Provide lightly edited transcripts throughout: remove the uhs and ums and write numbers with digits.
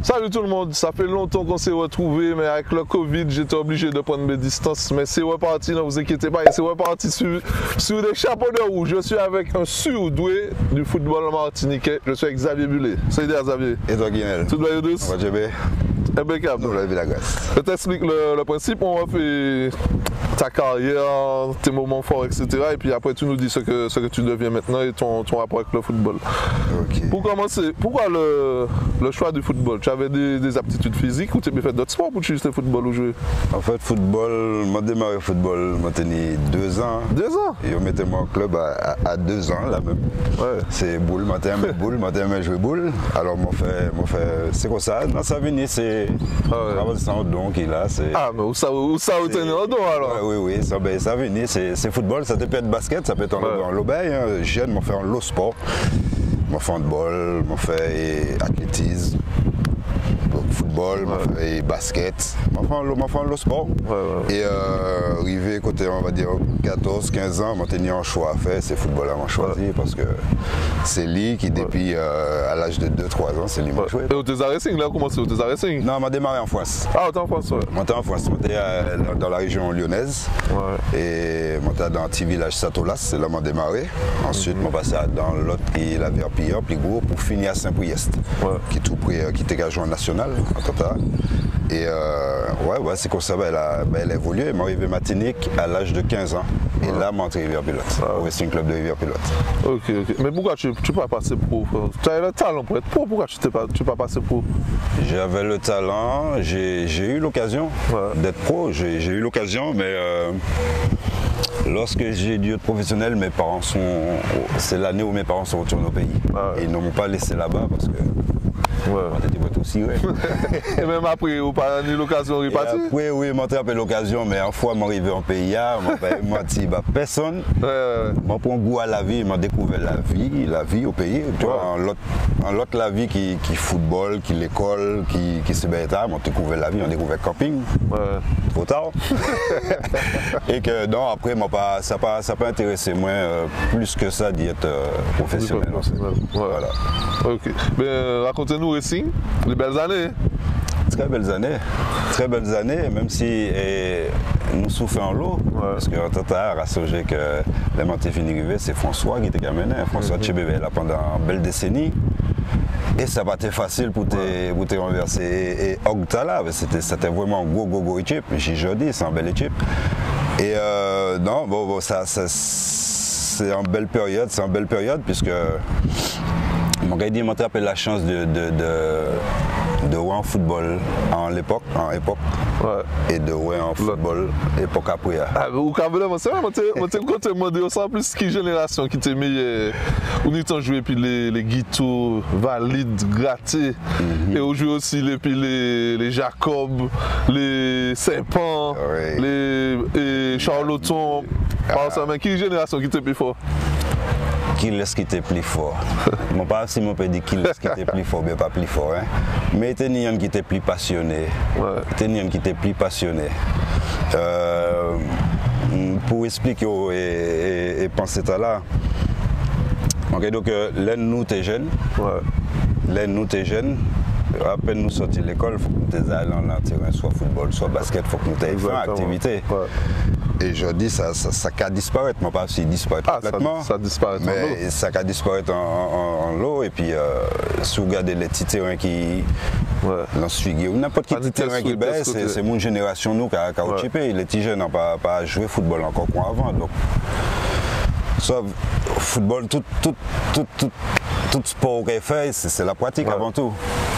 Salut tout le monde, ça fait longtemps qu'on s'est retrouvés, mais avec le Covid, j'étais obligé de prendre mes distances. Mais c'est reparti, ne vous inquiétez pas, et c'est reparti sur des chapeaux de roue. Je suis avec un surdoué du football martiniquais. Je suis avec Xavier Bullet. Salut Xavier. Et toi, Guinel? Tout va bien, douce? On va bien. Impeccable. Nous, la vie, la grâce. Je t'explique le principe, on va faire ta carrière, tes moments forts, etc. Et puis après, tu nous dis ce que tu deviens maintenant et ton rapport avec le football. Ok. Pour commencer, pourquoi le choix du football? Tu avais des aptitudes physiques ou tu avais fait d'autres sports pour tu juste le football ou jouer? En fait, football, j'ai démarré le football, j'ai tenu 2 ans. 2 ans? Et on mettait mon club à 2 ans, là même. Ouais. C'est boule, matin, boule, matin, jouer boule. Alors, c'est comme ça. Dans sa vie, c'est. C'est un don qu'il a. Ah, mais où ça tenait en dos alors? Oui, ça vient, c'est football, ça peut être basket, ça peut être en l'obéi. Jeune, m'ont fait en low sport, m'ont fait handball, m'ont fait athlétisme, football, m'ont fait basket, m'ont fait en low sport. Et arrivé côté, on va dire, 14-15 ans, m'ont tenu un choix à faire, c'est football à m'en choisir parce que c'est lui qui, depuis à l'âge de 2-3 ans, c'est lui qui m'a joué. Et au Tesa Racing, là, comment c'est au Tesa Racing? Non, m'a démarré en France. Ah, t'es en France, ouais. Monté en France, monté dans la région lyonnaise. Ouais. Et monté dans un petit village Satolas, c'est là que j'ai démarré. Ensuite, je passé dans l'autre qui la Verpillière, plus gros, pour finir à Saint-Priest, qui est tout près, qui était joueur national en total. Et c'est comme ça, elle a évolué. Elle m'est arrivée à Martinique à l'âge de 15 ans. Et là, je suis entré à Rivière-Pilote, au Wrestling Club de Rivière-Pilote. Ok. Mais pourquoi tu n'es pas passé pro? Tu avais le talent pour être pro, pourquoi tu n'es pas passé pro? J'avais le talent, j'ai eu l'occasion d'être pro, j'ai eu l'occasion, mais lorsque j'ai dû être professionnel, c'est l'année où mes parents sont retournés au pays. Et ils ne m'ont pas laissé là-bas parce que aussi, Et même après, vous n'avez pas eu l'occasion de repartir? Oui, j'ai eu l'occasion, mais une fois, je suis arrivé en pays, je me dit personne. Je prends goût à la vie, je découvert la vie au pays. Tu vois, en l'autre, la vie qui football, qui l'école, qui se bat, on découvert la vie, on découvert le camping. Trop tard. Et que non, après, ça n'a pas intéressé moi plus que ça d'être professionnel. Voilà. Ok. Mais racontez-nous Racing, les belles années. Très belles années, même si nous souffrons en l'eau, parce qu'en total, à songer que les montés finis arrivés, c'est François qui était gamené, François Tchébébé là pendant une belle décennie. Et ça n'a pas été facile pour te renverser. Et Ogtala, c'était vraiment une gros équipe. J'ai dit, c'est une belle équipe. Et c'est une belle période, puisque mon gars dit, m'a appelé la chance de jouer en football en époque et de jouer en football époque après. Ou carrément, c'est vrai, moi t'ai demandé en plus qui génération qui t'aimait où nous t'en joué puis les Guito, Valide, Gratté et on joue aussi les Jacob, les Saint-Pan, les Charloton. Mais qui génération qui t'aimait plus fort? Qui est-ce qui était plus fort? Je ne sais pas si je peux dire qui est-ce qui était plus fort, mais pas plus fort. Hein? Mais il y a des qui était plus passionné. Il y a des qui était plus passionné. Pour expliquer et penser à là. Okay, donc, là, nous, t'es jeunes. À peine nous sortir de l'école, il faut que nous allions dans le terrain, soit football, soit basket, il faut que nous ayons fait une activité. Et je dis, ça va disparaître, mais pas si disparaître complètement. Ça disparaît en l'eau. Mais ça va disparaître en l'eau. Et puis, si vous regardez les petits terrains qui l'ont suivi, n'importe quel petit terrain qui baisse, c'est mon génération, nous, qui a occupé. Les petits jeunes n'ont pas joué football encore comme avant. Donc, sauf football, tout sport qu'on fait, c'est la pratique avant tout.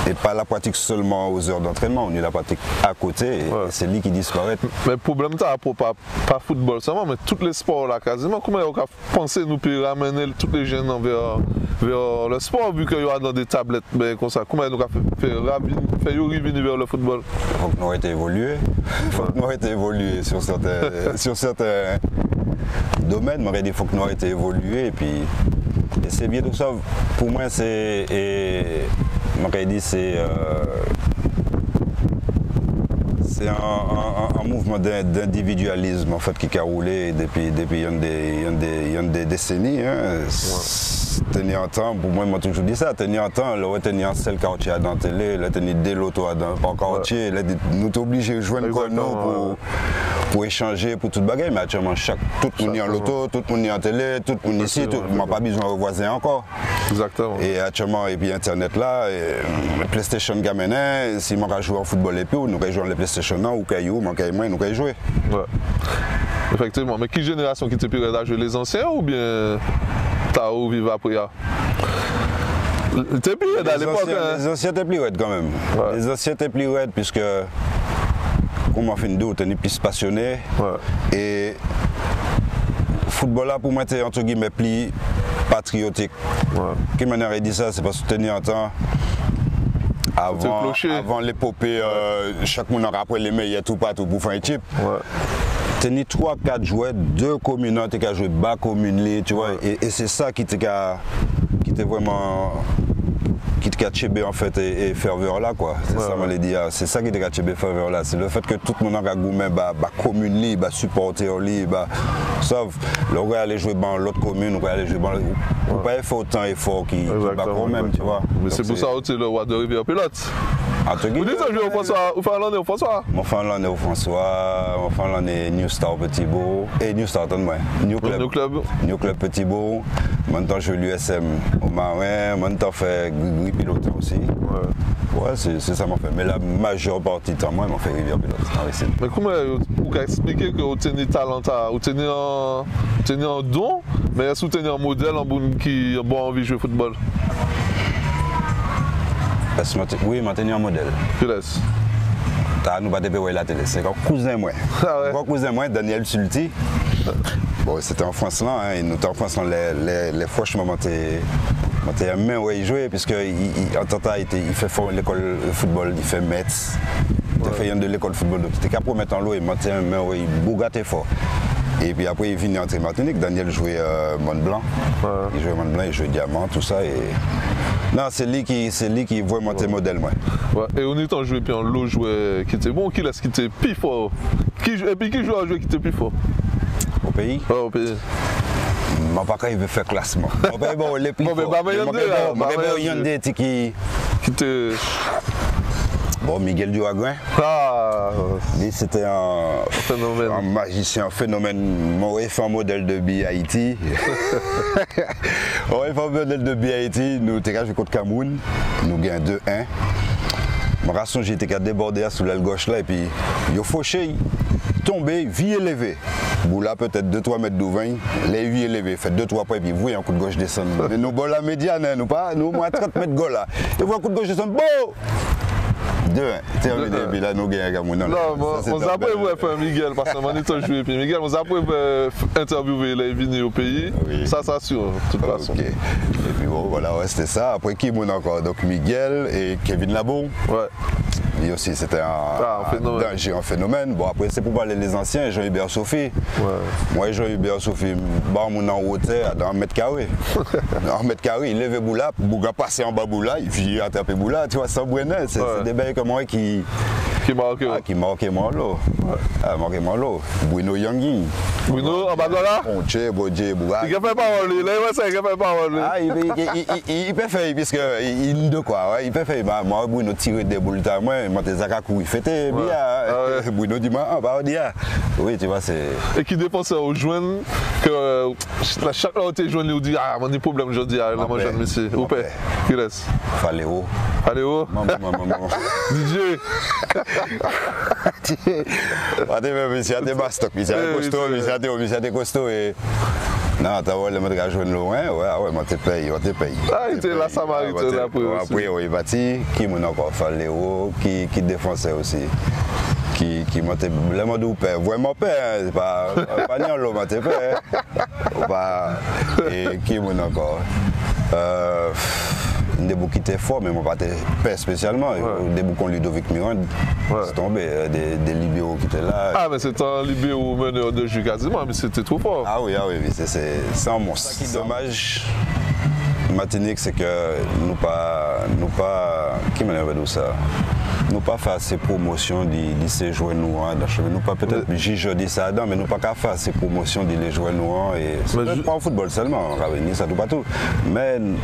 Et pas la pratique seulement aux heures d'entraînement, on est la pratique à côté et c'est lui qui disparaît. Mais le problème, c'est pas football seulement, mais tous les sports là, quasiment. Comment on a pensé nous peut ramener tous les jeunes vers le sport, vu qu'il y a dans des tablettes comme ça? Comment on a fait revenir vers le football? Il faut que nous ayons été évolué sur certains domaines, il faut que nous ayons été évolué. Et puis, c'est bien tout ça. Pour moi, c'est un mouvement d'individualisme en fait qui a roulé depuis des décennies. Hein. tenir en temps, pour moi, ils m'ont toujours dit ça, tenir en temps, le tenir en seul quartier dans la télé, le tenir des lotos dans le quartier, nous sommes obligés de jouer avec nous pour échanger, pour toute bagarre, mais actuellement, tout le monde est en loto, tout le monde est en télé, tout le monde ici, on n'a pas besoin de voisins encore. Exactement. Et actuellement, et puis Internet là, le PlayStation Gamenin, si on va jouer au football et puis, nous allons jouer le PlayStation là, ou caillou, nous allons jouer. Ouais. Effectivement, mais qui génération qui était plus à jouer, les anciens ou bien Tao vive après? T'es plus à l'époque. Les anciens étaient plus raides quand même. Ouais. Les anciens étaient plus raides puisque, comme on fait une deux, on est plus passionné. Ouais. Et le football là, pour moi, c'était entre guillemets plus patriotique. Ouais. Qui m'en dit ça, c'est parce que tenir en temps. Avant l'épopée, chaque monde après les meilleurs tout partout pour faire une équipe. Ouais. Tenir 3-4 joueurs, 2 communes, qui ont joué bas commune, tu vois, et c'est ça qui était vraiment qui t'a chébé en fait et ferveur là quoi. C'est ça m'allait dire, c'est ça qui t'a chébé ferveur là, c'est le fait que tout le monde a goûté bah commune bah supporter bah sauf le gars aller jouer dans l'autre commune, on va aller jouer dans on pas faire autant effort qui bah quand même, tu vois. Mais c'est pour ça que le roi de Rivière Pilote. Vous dites ça, au François, au Finlande et au François? Mon Finlande et au François, mon Finlande et New Star Petit Beau, et New Star, attends-moi, New Club Petit Beau, maintenant je fais l'USM au Marin, maintenant je fais Gris Pilote aussi. Ouais, c'est ça m'a fait, mais la majeure partie du temps, moi, je m'en fais Rivière Pilote. Mais comment vous pouvez expliquer que vous tenez talent, vous tenez un don, mais est-ce que vous tenez un modèle qui a bon envie de jouer au football? Oui, je tenais un modèle. Tu laisses. Nous pas voir la télé. C'est un cousin moi. Un cousin moi, Daniel Sulti. Bon, c'était en France là, hein. Nous étions en France là, les franchement, j'étais un main où il jouait, puisque en tant il fait l'école de football, il fait Metz. Il fait de l'école de football, donc il était capable de mettre en l'eau, il montait un main où il bougattait fort. Et puis après, il vient entrer Martinique. Daniel jouait Mont Blanc. Il jouait Mont Blanc, il jouait Diamant, tout ça. Et... Non, c'est lui qui voit monter modèle, moi. Ouais. Et on est en joué, puis en l'eau jouait qui était bon, qui laisse qui était plus fort. Et puis qui joue à jouer qui était plus fort? Au pays? Ouais, au pays. Je ne sais pas il veut faire classement. Bon, les plus forts. Il y en a qui était... Bon, Miguel Duaguen. Lui, c'était un magicien, un phénomène. On aurait fait un modèle de Haïti. On aurait fait un modèle de Haïti. Nous avons joué contre Cameroun. Nous gagnons 2-1. Mon garçon, j'étais débordé sous l'aile gauche là. Et puis, il a fauché, tombé, vie élevée. Boula peut-être 2-3 mètres d'ouvrin, les vie élevés, fait 2-3 points, et puis vous voyez un coup de gauche descendre. Mais nous, la médiane, nous pas, nous, moins 30 mètres de goal là. Et vous voyez un coup de gauche descendre, bon! 2-1, terminé, puis là nous gagnons Cameroun. Non, on s'est après vous faire Miguel, parce que on est joué, puis Miguel, on s'est après interviewer les vignes au pays, ça s'assure, de toute façon. Et puis bon, voilà, ouais, c'était ça. Après qui mon encore? Donc Miguel et Kevin Labon. Ouais. Lui aussi, c'était un phénomène. Bon, après, c'est pour parler des anciens, Jean-Hubert Sophie. Ouais. Moi, Jean-Hubert Sophie, mon en hauteur dans 1 mètre carré. Dans 1 mètre carré, il levait Boula, Bouga passait en bas Boula, il vient attraper Boula, tu vois, sans Brenner. C'est des bails comme moi qui marquaient mon lot. Marquaient mon lot. Bruno Yangui. Bruno, en bas de là? Ponché, Bodje, Bouga. Il a fait parole, il a fait parole. Il peut faire, puisqu'il de quoi, il peut faire. Moi, Bruno tirait des boules à moi. Il fêtait bien. Bruno dit, bah, oui, tu vois, c'est. Et qui dépensait aux jeunes, que chaque fois que tu es jeune, il dit, ah, on a des problèmes aujourd'hui, là, moi, jeune monsieur. Au père, qui laisse? Faléo. Faléo? DJ. Monsieur a des bastos, monsieur a des costauds, et. Non, t'as vu le mec qui joue loin, ouais, moi te paye. Ah, il était la Samaritaine là pour aussi. Après, il bâti, qui m'a encore fait Léo, qui défonçait aussi. Qui m'a été vraiment du père. Vraiment père, c'est pas ni en l'eau, m'a été père. Et qui m'a encore. Des bouts qui étaient forts, mais moi pas père spécialement. Des bouts comme Ludovic Mirande, c'est tombé. Des libéraux qui étaient là. Ah, mais c'était un libéraux meneur de jeu quasiment, mais c'était trop fort. Ah oui, c'est un monstre. C'est dommage. Martinique, c'est que nous pas, qui m'a dit ça? Nous pas faire ces promotions de ces joueurs noirs. Nous pas peut-être, je dis ça dedans, mais nous pas qu'à faire ces promotions de les joueurs noirs. Et c'est pas en football seulement, ça tout partout. Mais nous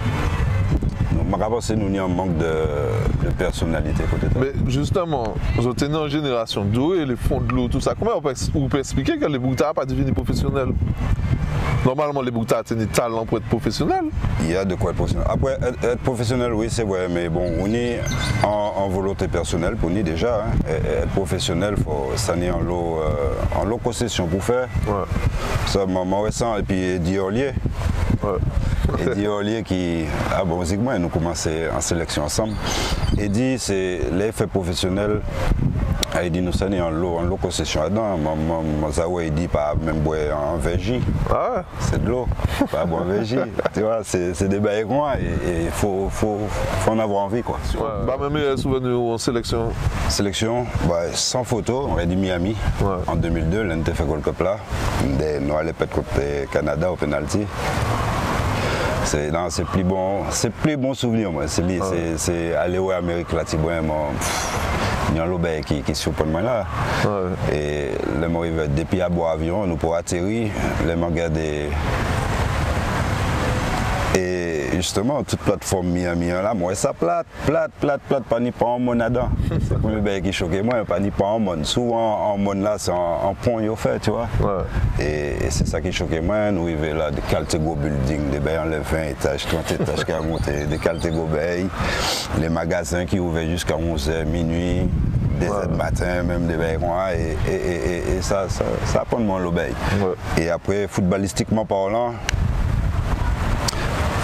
avons un manque de personnalité côté de. Mais justement, vous êtes en génération d'eau et les fonds de l'eau, tout ça. Comment vous pouvez expliquer que les Boukta n'ont pas devenu professionnels? Normalement, les Boukta ont des talents pour être professionnels. Il y a de quoi être professionnel. Après, être professionnel, oui, c'est vrai, mais bon, on est en volonté personnelle, pour nous déjà. Hein. Être professionnel, il faut s'en en lot concession pour faire. Ouais. Ça, moi, récent, et puis Eddie Ollier. Ouais. Eddie Ollier qui, musiquement, nous commençons en sélection ensemble. Eddie, c'est l'effet professionnel. Il dit nous sommes en lot concession là-dedans. Mon Zawa, il dit pas même boire en VJ. Ah ouais. C'est de l'eau, pas boire en VJ. Tu vois, c'est des bails et il faut en avoir envie quoi. Ouais. Bah même souvenir en sélection. Sélection, sans photo, on a dit Miami en 2002, l'un de fait Gold Cup là. Nous allons peut-être contre le Canada au penalty. C'est plus bon souvenir moi. C'est aller au Amérique latine. Il y a un lobby qui surprend moi là. Ouais. Et les gens arrivent depuis à boire avion, nous pour atterrir, les gens regardent. Et justement, toute plateforme Miami là, moi ça plate, pas ni pas en monde là-dedans. C'est le bail qui choque moi, pas ni pas en monde. Souvent en monde là, c'est en pont il fait, tu vois. Ouais. Et c'est ça qui choque moi. Nous arrivons là, des Caltego building, des bails en 20 étages, 30 étages qui a monté, des Caltego bails, les magasins qui ouvrent jusqu'à 11h, minuit. Des heures de matin, même des bails et ça prend mon l'obéi. Ouais. Et après, footballistiquement parlant,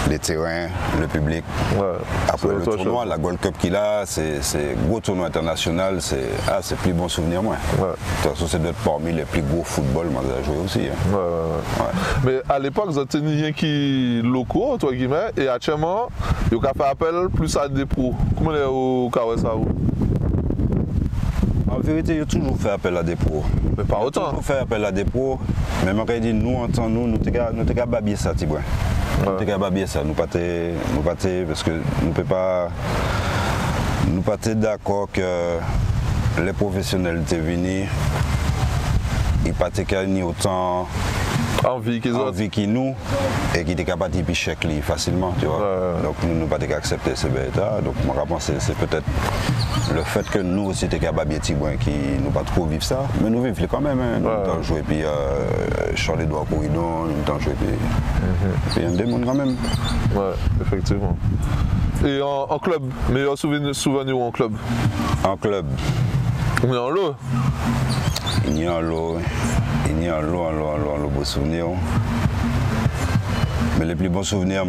les terrains, le public. Ouais, après le tournoi, la Gold Cup qu'il a, c'est gros tournoi international, c'est plus bon souvenir moi. Ouais. De toute façon, c'est d'être parmi les plus gros football moi j'ai joué aussi. Hein. Ouais. Mais à l'époque, vous avez tenu rien qui locaux, entre guillemets, et actuellement, vous avez fait appel plus à des pros. Comment vous avez fait ça? En vérité, il a toujours fait appel à des pros. Mais pas autant. Toujours fait appel à des pros. Mais moi, quand il dit nous, en temps, nous sommes capables ça, Tibouin. Nous sommes capables ça. Nous pas parce que nous ne pouvons pas. Nous pas d'accord que les professionnels étaient venus. Ils n'ont ni autant envie qu'ils nous et qui étaient capables de picher facilement, tu vois. Donc nous n'avons pas accepté ce bêta. Donc moi je pense que c'est peut-être le fait que nous aussi étions capables de qui nous pas trop vivre ça. Mais nous vivons quand même. Hein. Nous avons joué puis Charles Edouard Corridon, nous avons joué puis un démon quand même. Ouais, effectivement. Et en club, meilleur souvenir en club? En club. On est en lot. Il y a un lot beau souvenir. Mais les plus bons souvenirs,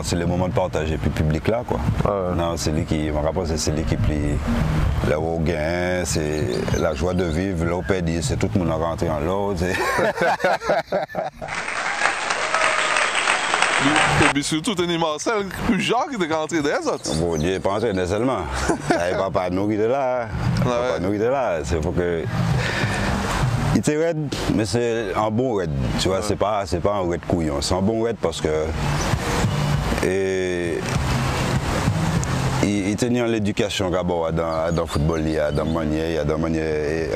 c'est les moments de partage et puis public là quoi. Non, c'est lui qui, c'est lui qui plie. Là où on gagne, c'est la joie de vivre. Là où on perd, c'est tout le monde rentré en l'autre. Et puis surtout, Tony Marcel, plus Jacques qui est rentré des autres. Bon Dieu, pas rentré seulement. Il ne va pas nous quitter là. C'est pour que. Il était raide, mais c'est un bon raide. Tu vois, c'est pas un raide couillon. C'est un bon raide parce que. Il tenait en l'éducation d'abord dans le football, il y a dans manière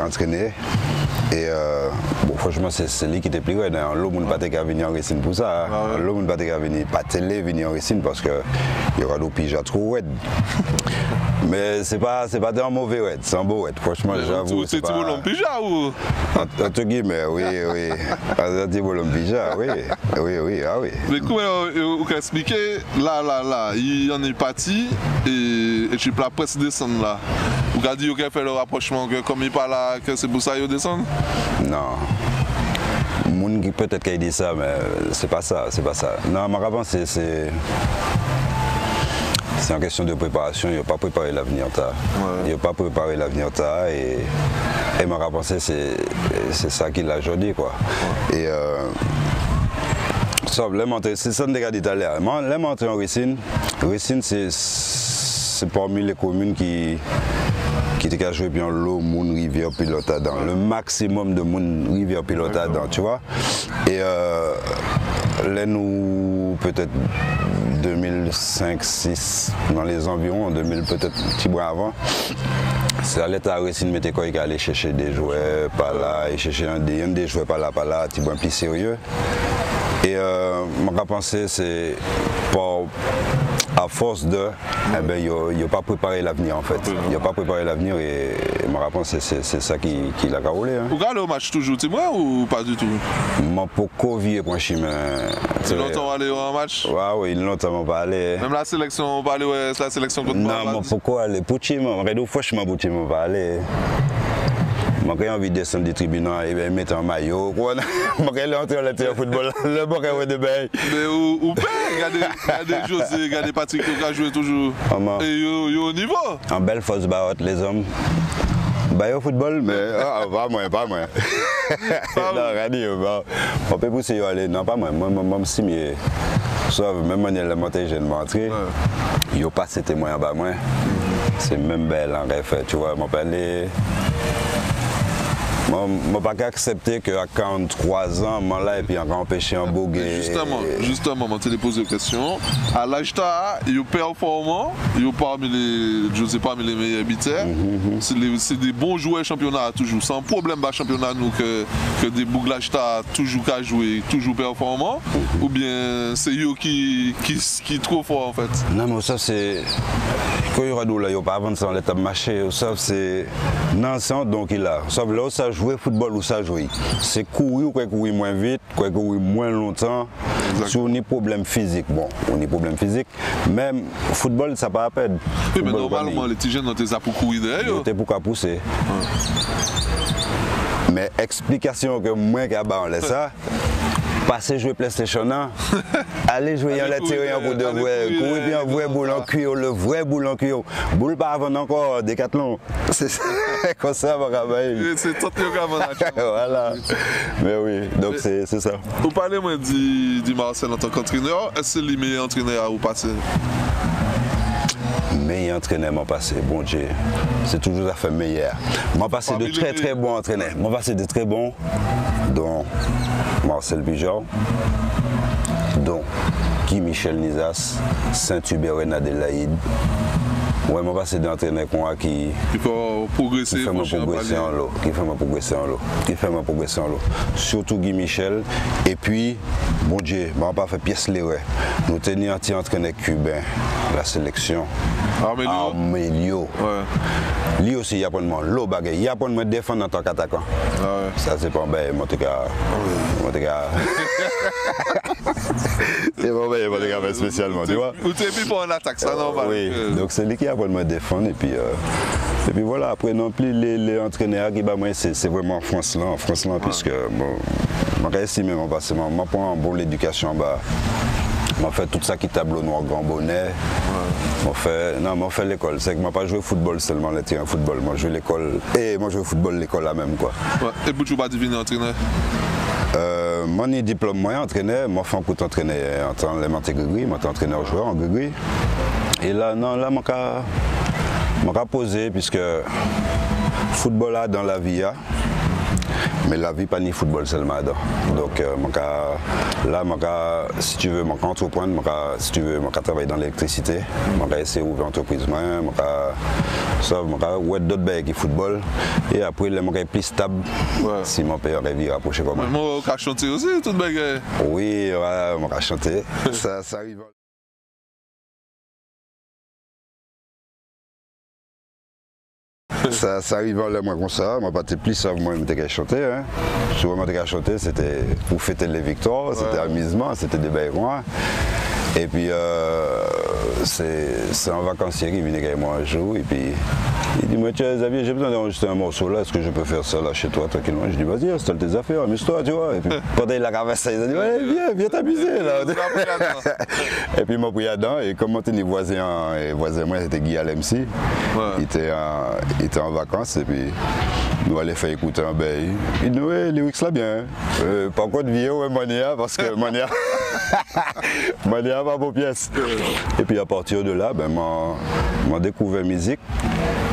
entraîner. Et franchement, c'est lui qui était plus raide. L'homme ne peut pas venir en Racine pour ça. L'homme ne peut pas venir, pas télé, venir en Racine parce qu'il y aura des pigeons trop raides. Mais c'est pas un mauvais raid, c'est un beau raid. Franchement, j'avoue. C'est un bolon pija ou? Entre guillemets, oui. Un petit bolon pija, oui. Mais comment vous pouvez expliquer, là, il y en est parti et tu peux la presse descendre là. Vous avez dit qu'il a fait le rapprochement que comme il parle là, que c'est pour ça qu'il descend? Non. Peut-être qu'il dit ça, mais c'est pas ça. Non, ma réponse c'est une question de préparation, il n'a pas préparé l'avenir. Il n'a pas préparé l'avenir et ma réponse c'est ça qu'il a aujourd'hui quoi. Et c'est ça que je dit tout à l'heure. Les montées en Racine, c'est parmi les communes qui étaient joué bien l'eau, Moun, Rivière, Pilote dedans. Le maximum de Moun, Rivière, Pilote dedans, tu vois. Et là nous peut-être 2005-6, dans les environs, en 2000 peut-être un petit bout avant. C'est à l'état récit de Métécoy qui allait chercher des jouets par là, et chercher des jouets par là, un petit peu plus sérieux. Et mon pensé, c'est à force de, eh ben, il n'a pas préparé l'avenir en fait. Il n'a pas préparé l'avenir et ma réponse, c'est ça qui l'a roulé. Hein. Vous regardez le match toujours, tu vois, ou pas du tout? Mon pourquoi vieux point chimé. C'est longtemps aller en match? Oui, il longtemps pas aller. Même la sélection, on va aller, ouais, c'est la sélection contre moi. Non, mon pourquoi aller? Pour chimé, franchement, pour chimé, pas aller. J'ai envie de descendre du tribunal et mettre un maillot. J'ai entrer dans le football. Le bon de bain. Mais où regardez José, regardez Patrick qui a joué toujours. Et il au niveau. En belle fausse barotte, les hommes. Bah au football, mais pas moi. Non, regardez, on peut pousser aller. Non, pas moi. Moi, je suis mieux. Sauf même manière de monter, je viens de m'entrer. Il n'y a pas cet témoin en bas moi. C'est même belle en rêve. Tu vois, mon père je ne peux pas accepter qu'à 43 ans, je là et puis encore empêcher un bouguet. Justement, je te pose une question. À l'âge là, il est performant, il est parmi les meilleurs buteurs. C'est des bons joueurs championnat toujours, sans problème dans le championnat nous que des bouglages toujours qu'à jouer, toujours performant. Ou bien c'est eux qui est trop fort en fait. Non mais ça c'est quand il y aura là, il n'y a pas avancé dans l'étape marché, ça c'est non donc il a. Sauf là ça jouer football ou ça jouer. C'est courir ou courir moins vite, courir moins longtemps. Si on a des problèmes physiques, bon, on a des problèmes physiques, même football ça pas à peine. Oui, mais normalement les petits jeunes ont des pour courir derrière. Ils pour pousser. Mais explication que moi qui on laisse ça. Passer jouer PlayStation 1, aller jouer en l'intérieur pour de vrai, courir bien un vrai boule en cuir, le vrai boule en cuir. Boule pas avant encore, Décathlon. C'est comme ça, mon travail. C'est tout le cas, voilà. Mais oui, donc c'est ça. Vous parlez moi du Marcel en tant qu'entraîneur, est-ce que c'est le meilleur entraîneur à vous passer? Meilleur entraîneur m'a passé, bon Dieu, c'est toujours à faire meilleur. M'a passé de très bons entraîneurs, m'a passé de très bons, dont Marcel Bijard, dont Guy Michel Nizas, Saint-Hubert Adélaïde. Ouais, m'a passé d'entraîneurs qui faut progresser, qui fait me progresser en l'eau, surtout Guy Michel. Et puis, bon Dieu, m'a pas fait pièce les ouais. Nous tenions un petit entraîneur cubain, la sélection. Armelio. Ouais. Lui aussi, il apprend l'eau bagaille. Il apprend à défendre en tant qu'attaquant. Ah ouais. Ça, c'est pas bien, mon gars. C'est pas bien, mon gars, spécialement, tu vois. Vous t'es mis pour une attaque, ça, normal. Oui, donc c'est lui qui apprend à me défendre. Et puis voilà, après, non plus, les entraîneurs qui bah, moi, c'est vraiment en France, là, puisque, bon, je estime, parce que je prends en bonne l'éducation, bah, je fais tout ça qui tableau noir, grand bonnet. Je fais l'école. C'est que je n'ai pas joué au football seulement, le terrain football. Moi, je joue l'école. Et moi, je joue au football l'école là même. Quoi. Ouais. Et vous ne pas devenir entraîneur? Mon diplôme, moi, entraîneur. Moi, je suis encore entraîneur en tant qu'entraîneur-joueur, moi, entraîneur-joueur en gris. Et là, non, là, je m'ai posé, puisque le football là, dans la vie, mais la vie pas ni football seulement. Donc là, si tu veux, je entreprendre, si tu veux, je travailler dans l'électricité, je essayer d'ouvrir une entreprise, je d'autres bails qui football, et après, je suis plus stable si mon père revient rapprocher comme moi. Mais moi, je peux chanter aussi, tout le bail. Oui, je peux chanter. Ça arrive. Ça arrive là, moi comme ça, moi pas plus ça, moi je m'étais chanter. Hein. Souvent je m'étais chanter, c'était pour fêter les victoires, c'était amusement, c'était des bails rois. Et puis c'est un vacancier qui vient avec moi un jour et puis il dit moi tiens Xavier, j'ai besoin d'enregistrer un morceau là, est-ce que je peux faire ça là chez toi tranquillement? Je dis vas-y, installe tes affaires, amuse-toi, tu vois. Et puis pendant il a ramassé ça, il a dit ouais, viens t'amuser là. Et puis il m'a pris là-dedans et comme les voisins moi c'était Guy Alemsi, il était en vacances et puis nous allons faire écouter un bail. Il dit ouais, lyrics là bien. Par contre vieux ouais Monia parce que Monia pas vos pièces. Et puis à partir de là, ben, j'ai découvert la musique.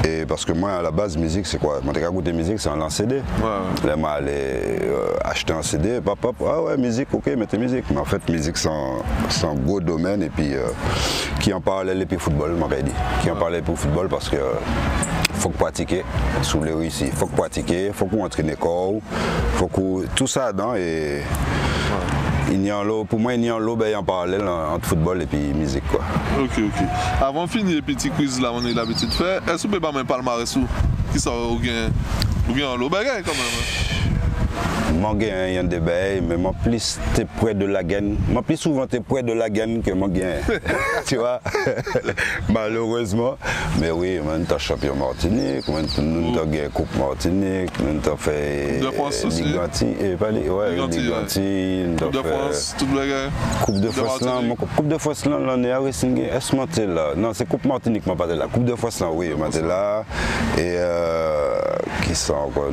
Et parce que moi, à la base, musique, c'est quoi? Moi, j'ai écouté musique, c'est un CD. Ouais. Là, moi, j'allais acheter un CD, papa, ah ouais, musique, ok, mettez musique. Mais en fait, musique, c'est un gros domaine. Et puis, qui en parlait, et puis football, m'a dit. Qui en parlait pour football parce que faut pratiquer sous les rues ici. Faut pratiquer, faut qu'on entraîne corps, faut que tout ça dedans et pour moi il y a un parallèle entre football et puis musique quoi. Ok. Avant de finir le petit quiz là on a l'habitude de faire, est-ce que vous pouvez pas me palmarès qui sort ou bien un lot bagaille quand même? Moi, il y a des bails, mais moi, plus tu es près de la gaine, moi, plus souvent tu es près de la gaine que moi, tu vois, malheureusement. Mais oui, on est champion Martinique, on a gagné Coupe Martinique, on a fait Ligue Anti, Coupe de France, toute la gagne. Coupe de France, là, on est à Racing, est-ce que là? Non, c'est Coupe Martinique, moi, pas de là. Coupe de France, là, oui, on est là. Et qui sont encore,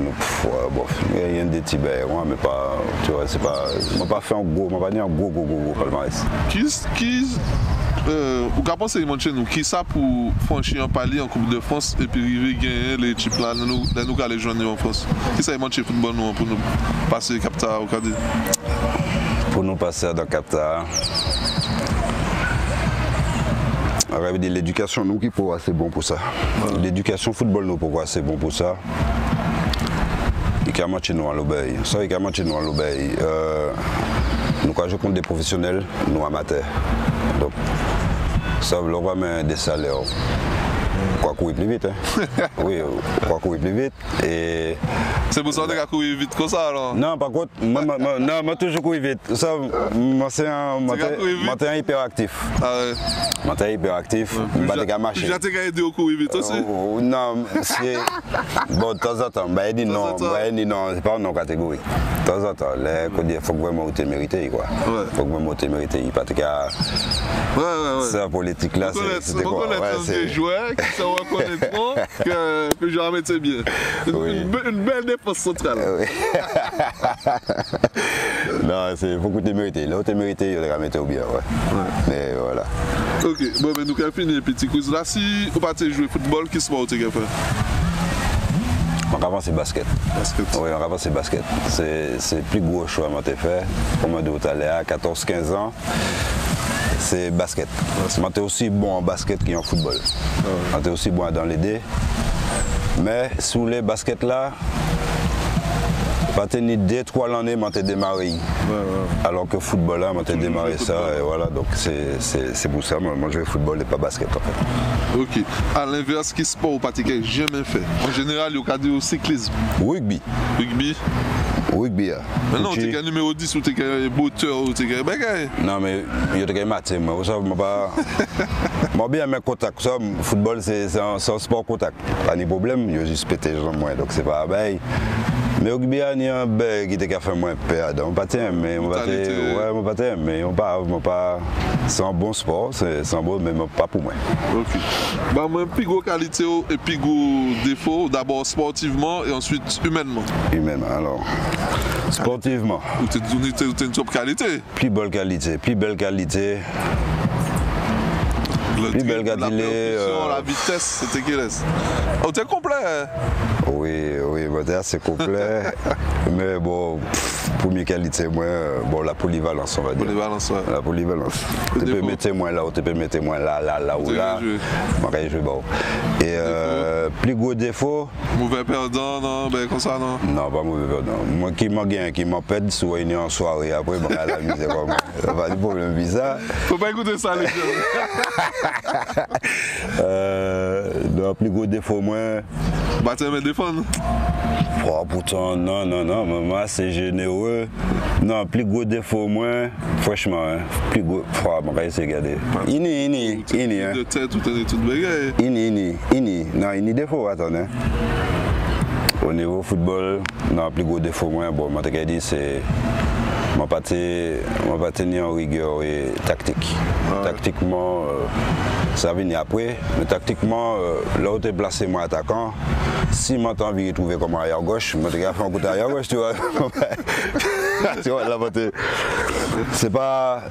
il y a des petits bails. Mais pas, tu vois, c'est pas, on m'a pas fait un gros, on m'a pas dit un gros palmarès. Vous pensez chez nous, qui ça pour franchir un palier en Coupe de France et puis arriver gagner les types là, nous aller joindre en France? Qui ça chez football nous pour nous passer Capta au Cadé? Pour nous passer dans Capta. L'éducation, nous qui pour assez bon pour ça. L'éducation football, nous pour assez bon pour ça. Il y a match nous à l'obéi. Ça, il y a match nous à l'obéi. Nous, quand je compte des professionnels, nous amateurs. Donc, ça, le roi met des salaires. Quoi courir plus vite, hein? Oui, quoi courir plus vite. Et... C'est pour ça que tu as couru vite comme ça alors? Non, par contre, moi toujours courir vite. Ça, moi c'est un hyperactif. Ah ouais? Moi c'est hyperactif, je vais marcher. Tu as aidé au courir vite aussi? Non, c'est... Bon, de temps en temps, il dit non, c'est pas une catégorie. De temps en temps, il faut vraiment te mériter, quoi. Il faut vraiment te mériter. Parce que c'est la politique là, c'est quoi? C'est joueurs qui se reconnaîtront que je remettais bien. Une belle défense centrale. Oui. Non, il faut que tu mérites. Là où tu mérites, il va remettre bien. Ouais. Mais voilà. Ok, bon, mais nous avons fini le petit quiz là. Si vous partez jouer football, qu'est-ce que vous avez fait? Avant c'est basket. Oui, avant c'est basket. C'est le plus gros choix que j'ai fait. Comme on dit tout à l'heure, à 14-15 ans. C'est basket. Moi, tu es aussi bon en basket qu'en football. Moi, tu es aussi bon dans les dés. Mais sous les baskets là, pas tenir 2-3 l'année, moi, tu démarré. Alors que football là, moi, tu démarré ça. Et voilà, donc c'est pour ça. Moi, je vais football et pas basket en fait. Ok. À l'inverse, quel sport ou pratiquez jamais fait? En général, il y a du cyclisme. Rugby. Rugby. Mais non, tu es numéro 10 ou tu es botteur ou tu es bagaille. Non, mais il y a des matchs. Moi, je ne pas. Moi, bien, mes contacts. Football, c'est un sport contact. Pas de problème, il y a juste pété les jambes, donc c'est pas bail. Mais rugby, il y a un bug qui t'a fait moins peur. On pas mais on pas mais on pas. C'est un bon sport, c'est un bon, mais pas pour moi. Ok. Bah, moi, plus gros qualité et plus gros défaut, d'abord sportivement et ensuite humainement. Humainement, alors. Sportivement. Ou tu es une top qualité? Plus belle qualité. Plus belle qualité, la vitesse, c'était qui reste? Oh, t'es complet? Oui, c'est complet. Mais bon, pour mes qualités, moi, la polyvalence, on va dire. La polyvalence. Tu peux mettre moins là, ou tu peux mettre moins là ou là. Je vais bon. Et plus gros défaut. Mauvais perdant, non? Ben, comme ça, non? Non, pas mauvais perdant. Moi qui m'en gagne, qui m'en pète, soit une en soirée, après, je vais à la misère. Ça va du problème bizarre. Faut pas écouter ça, les gars. Plus gros défaut, moi. Bah, tu aimes défendre? Oh, pourtant, non, moi c'est généreux. Non, plus gros défaut, moi, franchement, hein, plus gros. On va essayer de regarder. Ini. De tête, tout est tout bégayé. Ini. Non, ini défaut, attendez. Au niveau football, non, plus gros défaut, moi, bon, moi, t'ai dit, c'est. Je ne pas tenir en rigueur et tactique. Tactiquement, ça vient après. Mais tactiquement, là où tu es placé, moi, attaquant, si je t'ai envie de trouver comme arrière gauche, je vais faire un coup d'arrière gauche, tu vois. Tu vois, là, c'est pas.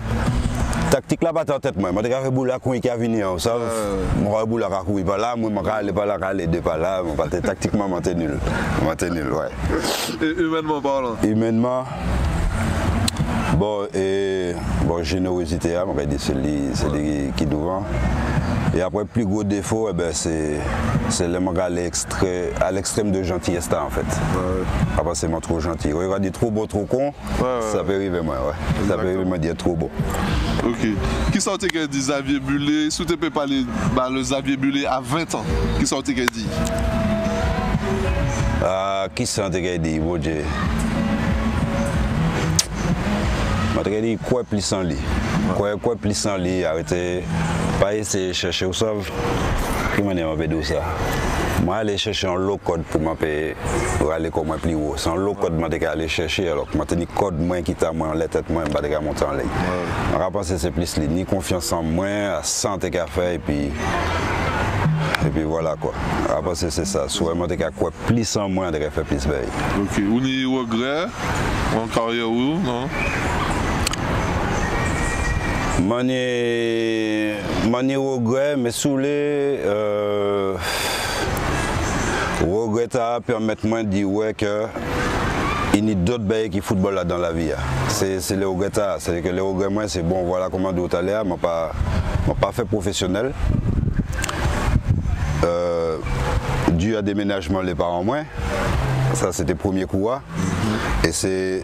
tactique là, pas en tête, moi. Je vais boule à couille qui a venu, ça. Je vais boule à couille par là, moi, je vais aller par là, aller deux par là. Tactiquement, je suis nul. Je suis nul, ouais. Et humainement parlant? Humainement, bon, générosité, je vais dire, c'est lui qui est devant. Et après, le plus gros défaut, c'est à l'extrême de gentillesse, en fait. Après, c'est moi trop gentil. On dit trop beau, trop con, ça peut arriver, moi, ouais. Ça peut arriver, moi, dire trop beau. Ok. Qui sortait qu'elle dit Xavier Bullet? Si tu peux parler le Xavier Bullet à 20 ans, qui sortait qu'elle dit? Qui sortait qu'elle dit, bon Dieu? Je dis quoi plus en lit. Quoi plus en lit, arrêtez. Pas essayer de chercher, vous savez, comment on peut dire ça? Moi, aller chercher un low code pour m'appeler, pour aller comme un plus haut. C'est un low code que je aller chercher, alors que je code moins qui t'a moins, la tête moins, je vais monter en ligne. Je pense que c'est plus ni confiance en moi, à santé qu'à faire, et puis voilà quoi. Je pense que c'est ça. Soit je vais quoi plus en moins, je vais faire plus veille. Ok. Vous avez eu regret en carrière ou non? Mani regret, mais sous les regret à permettre moi de dire ouais que il y a d'autres bails qui football là dans la vie. C'est les regrets, c'est que les regrets moi c'est bon voilà comment d'autres allaient, mais pas fait professionnel. Dû à déménagement les parents moins. Ça c'était le premier coup. Et c'est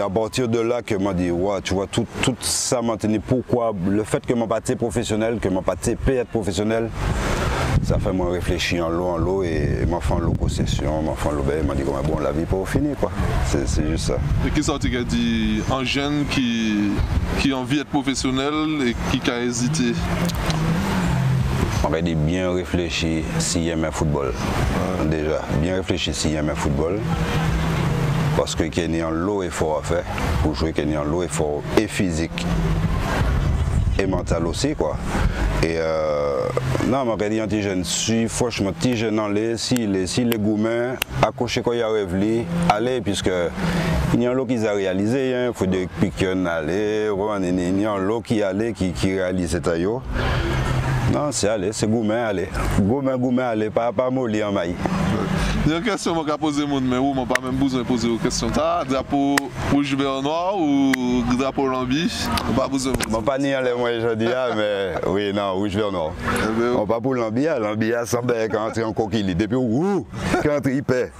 à partir de là que m'a dit, ouais, tu vois, tout ça m'a tenu. Pourquoi le fait que je n'ai pas été professionnel, que je n'ai pas été être professionnel, ça fait moi réfléchir en l'eau et m'en fait en l'eau possession, m'en fait en l'eau, m'a dit, bon, la vie pas finie, quoi. C'est juste ça. Et qui sorti qui a dit, un jeune qui a envie d'être professionnel et qui a hésité? On va dire bien réfléchir s'il aime le football. Déjà, bien réfléchir s'il aime le football. Parce que qu'il y a un lot effort à faire. Pour jouer, qu'il y a un lot effort et physique et mental aussi, quoi. Et non, je dis un petit jeune, si franchement, petit jeune en l'air, si les gourmets, accrocher quand il y a rêvé, allez, puisque il y a un lot qui a réalisé, il faut des piquants aller, il y a un lot qui allait, qui réalise cet aïe. Non, c'est aller, c'est gourmet, aller. Gourmet, aller, pas mollir en maille. Il y a une question que je poser au monde, mais où je n'ai pas même besoin de poser une question. Drapeau rouge, vert, noir ou drapeau lambi? Je n'ai pas besoin de poser. Je ne pas ni aller, moi, je dis, mais oui, non, rouge, vert, noir. On ne pas pour lambi, lambi, ça me quand on est en coquille. Depuis où? Quand il paie.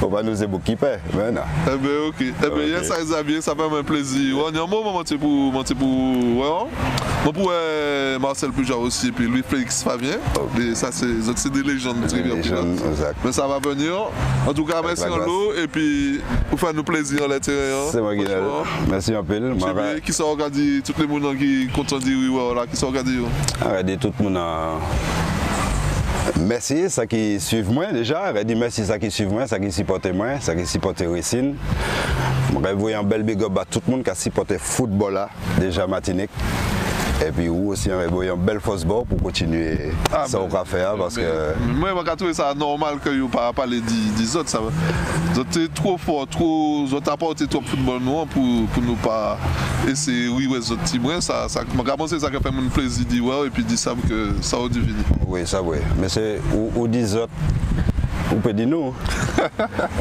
Faut pas nous évoquer qui paie, mais non. Eh bien, ok. Eh bien, yes, Xavier, ça fait un plaisir. On a un moment, moi, pour Marcel Puja aussi, puis Louis Félix Fabien. Et ça, c'est des légendes très bien. Mais ça va venir. En tout cas, merci en l'eau. Et puis, vous faites nous plaisir à l'intérieur. C'est moi qui l'ai. Merci un peu. Qui sont regardés, tous les gens qui comptent dire oui, voilà, qui sont regardés. Regardez tout le monde. Merci, ça qui suivent moi déjà. Je dis merci, ça qui suivent moi, ça qui supporte moi, ça qui supporte Racine. Je voudrais un bel big up à tout le monde qui a supporté le football là, déjà Martinique. Et puis vous aussi, on va un bel force bord pour continuer ça au café parce que... Moi, je trouve ça normal que vous ne parlez des autres. Vous êtes trop fort, vous avez apporté trop de football pour nous pas essayer oui, les autres petits moyens. Je pense que ça fait mon plaisir de dire et puis de dire que ça va devenir. Oui, ça oui. Mais c'est ou 10 autres. Vous pouvez dire nous.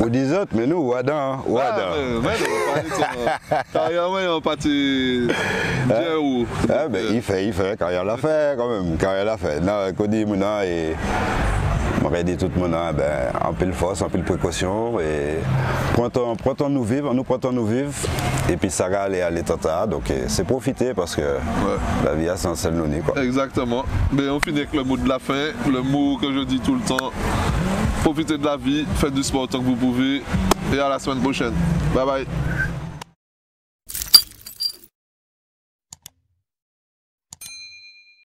Ou 10 autres, mais nous, Ouadan. Mais non, carrément, on parti bien où. Il fait, carrière l'a fait quand même, carrière l'a fait. Non, Cody Mouna et je dit tout le monde, en pile force, en pile précaution et prenons nous vivre, et puis ça va aller à l'état. Donc c'est profiter parce que la vie a sans celle nous. Exactement. Mais on finit avec le mot de la fin, le mot que je dis tout le temps. Profitez de la vie, faites du sport tant que vous pouvez et à la semaine prochaine. Bye bye.